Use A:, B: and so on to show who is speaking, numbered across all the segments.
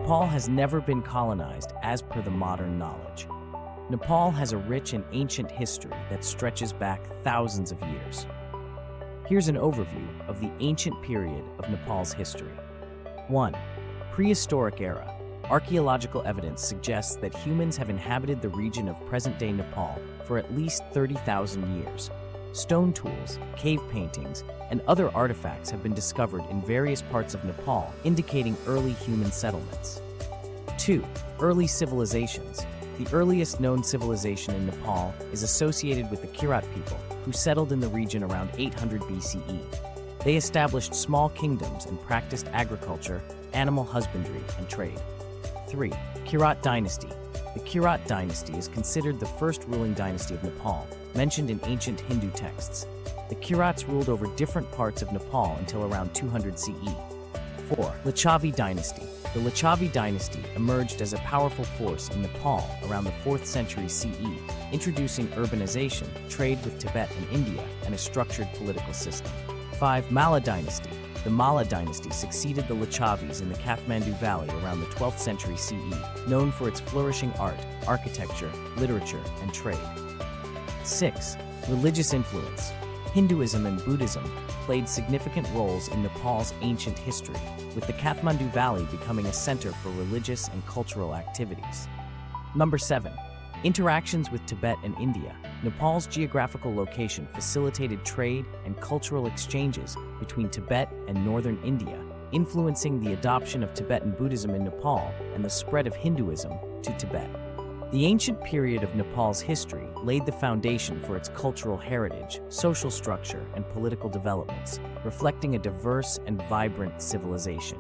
A: Nepal has never been colonized as per the modern knowledge. Nepal has a rich and ancient history that stretches back thousands of years. Here's an overview of the ancient period of Nepal's history. 1. Prehistoric era. Archaeological evidence suggests that humans have inhabited the region of present-day Nepal for at least 30,000 years. Stone tools, cave paintings, and other artifacts have been discovered in various parts of Nepal, indicating early human settlements. 2. Early civilizations. The earliest known civilization in Nepal is associated with the Kirat people, who settled in the region around 800 BCE. They established small kingdoms and practiced agriculture, animal husbandry, and trade. 3. Kirat dynasty. The Kirat dynasty is considered the first ruling dynasty of Nepal, mentioned in ancient Hindu texts. The Kirats ruled over different parts of Nepal until around 200 CE. 4. Licchavi dynasty. The Licchavi dynasty emerged as a powerful force in Nepal around the 4th century CE, introducing urbanization, trade with Tibet and India, and a structured political system. 5. Malla dynasty. The Malla dynasty succeeded the Licchavis in the Kathmandu Valley around the 12th century CE, known for its flourishing art, architecture, literature, and trade. 6. Religious influence. Hinduism and Buddhism played significant roles in Nepal's ancient history, with the Kathmandu Valley becoming a center for religious and cultural activities. Number 7. Interactions with Tibet and India. Nepal's geographical location facilitated trade and cultural exchanges between Tibet and northern India, influencing the adoption of Tibetan Buddhism in Nepal and the spread of Hinduism to Tibet. The ancient period of Nepal's history laid the foundation for its cultural heritage, social structure, and political developments, reflecting a diverse and vibrant civilization.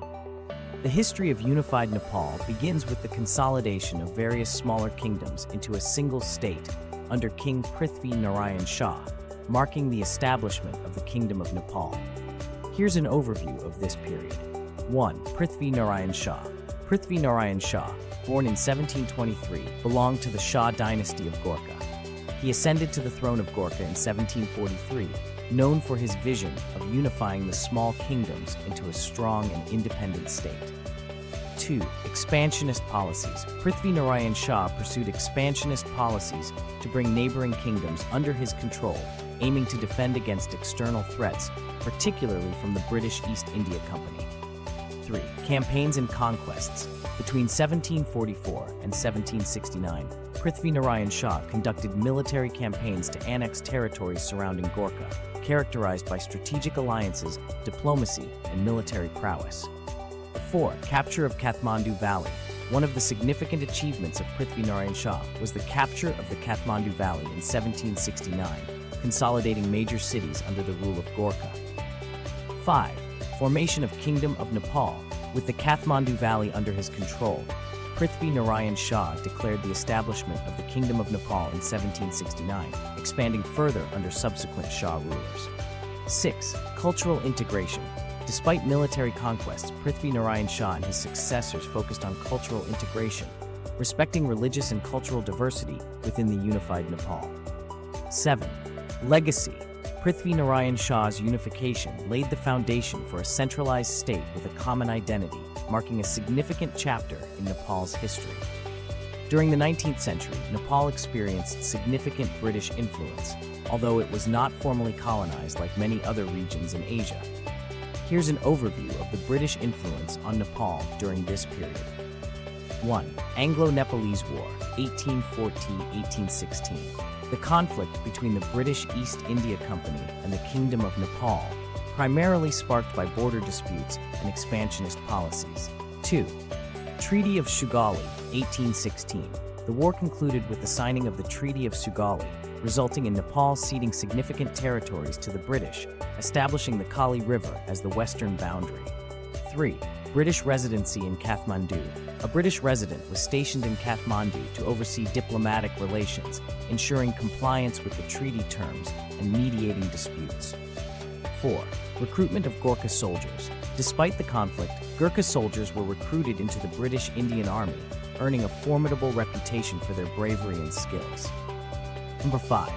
A: The history of unified Nepal begins with the consolidation of various smaller kingdoms into a single state under King Prithvi Narayan Shah, marking the establishment of the Kingdom of Nepal. Here's an overview of this period. 1. Prithvi Narayan Shah. Prithvi Narayan Shah, born in 1723, belonged to the Shah dynasty of Gurkha. He ascended to the throne of Gurkha in 1743, known for his vision of unifying the small kingdoms into a strong and independent state. 2. Expansionist policies. Prithvi Narayan Shah pursued expansionist policies to bring neighboring kingdoms under his control, aiming to defend against external threats, particularly from the British East India Company. 3. Campaigns and conquests. Between 1744 and 1769, Prithvi Narayan Shah conducted military campaigns to annex territories surrounding Gurkha, characterized by strategic alliances, diplomacy, and military prowess. 4. Capture of Kathmandu Valley. One of the significant achievements of Prithvi Narayan Shah was the capture of the Kathmandu Valley in 1769, consolidating major cities under the rule of Gurkha. 5. Formation of Kingdom of Nepal. With the Kathmandu Valley under his control, Prithvi Narayan Shah declared the establishment of the Kingdom of Nepal in 1769, expanding further under subsequent Shah rulers. 6. Cultural integration. Despite military conquests, Prithvi Narayan Shah and his successors focused on cultural integration, respecting religious and cultural diversity within the unified Nepal. 7. Legacy. Prithvi Narayan Shah's unification laid the foundation for a centralized state with a common identity, marking a significant chapter in Nepal's history. During the 19th century, Nepal experienced significant British influence, although it was not formally colonized like many other regions in Asia. Here's an overview of the British influence on Nepal during this period. 1. Anglo-Nepalese War, 1814-1816. The conflict between the British East India Company and the Kingdom of Nepal, primarily sparked by border disputes and expansionist policies. 2. Treaty of Sugauli, 1816. The war concluded with the signing of the Treaty of Sugauli, resulting in Nepal ceding significant territories to the British, establishing the Kali River as the western boundary. 3. British residency in Kathmandu. A British resident was stationed in Kathmandu to oversee diplomatic relations, ensuring compliance with the treaty terms and mediating disputes. 4. Recruitment of Gurkha soldiers. Despite the conflict, Gurkha soldiers were recruited into the British Indian Army, earning a formidable reputation for their bravery and skills. Number 5.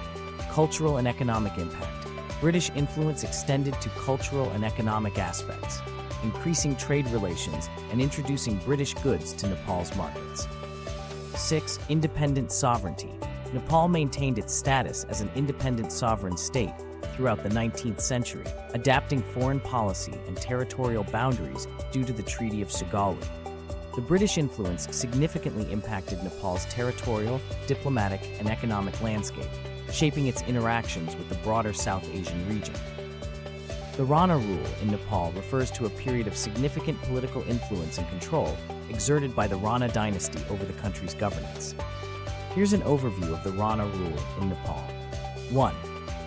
A: Cultural and economic impact. British influence extended to cultural and economic aspects, increasing trade relations and introducing British goods to Nepal's markets. 6. Independent sovereignty. Nepal maintained its status as an independent sovereign state throughout the 19th century, adapting foreign policy and territorial boundaries due to the Treaty of Sugauli. The British influence significantly impacted Nepal's territorial, diplomatic, and economic landscape, shaping its interactions with the broader South Asian region. The Rana rule in Nepal refers to a period of significant political influence and control exerted by the Rana dynasty over the country's governance. Here's an overview of the Rana rule in Nepal. 1.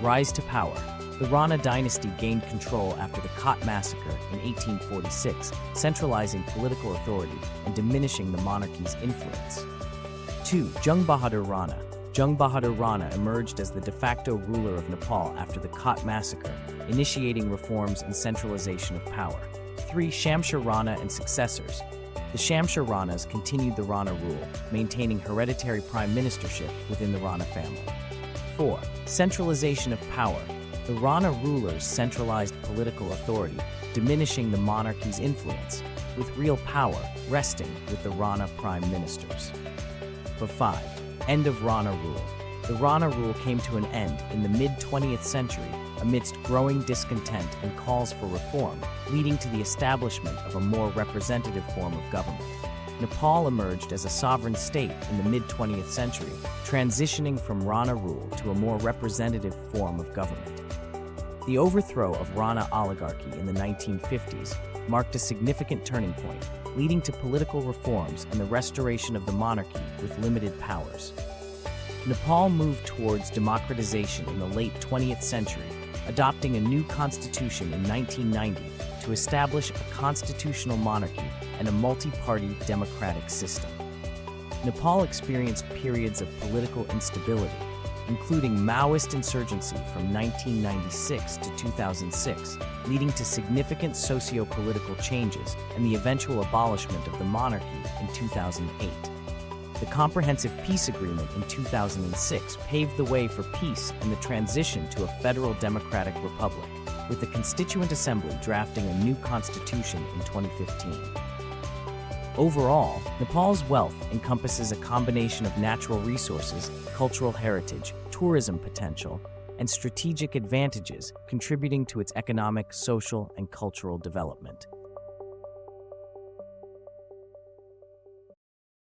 A: Rise to power. The Rana dynasty gained control after the Khat massacre in 1846, centralizing political authority and diminishing the monarchy's influence. 2. Jung Bahadur Rana. Jung Bahadur Rana emerged as the de facto ruler of Nepal after the Khat massacre, initiating reforms and centralization of power. 3. Shamshir Rana and successors. The Shamshir Ranas continued the Rana rule, maintaining hereditary prime ministership within the Rana family. 4. Centralization of power. The Rana rulers centralized political authority, diminishing the monarchy's influence, with real power resting with the Rana prime ministers. 5. End of Rana rule. The Rana rule came to an end in the mid-20th century amidst growing discontent and calls for reform, leading to the establishment of a more representative form of government. Nepal emerged as a sovereign state in the mid-20th century, transitioning from Rana rule to a more representative form of government. The overthrow of Rana oligarchy in the 1950s marked a significant turning point, leading to political reforms and the restoration of the monarchy with limited powers. Nepal moved towards democratization in the late 20th century, adopting a new constitution in 1990 to establish a constitutional monarchy and a multi-party democratic system. Nepal experienced periods of political instability, including Maoist insurgency from 1996 to 2006, leading to significant socio-political changes and the eventual abolishment of the monarchy in 2008. The Comprehensive Peace Agreement in 2006 paved the way for peace and the transition to a federal democratic republic, with the Constituent Assembly drafting a new constitution in 2015. Overall, Nepal's wealth encompasses a combination of natural resources, cultural heritage, tourism potential, and strategic advantages contributing to its economic, social, and cultural development.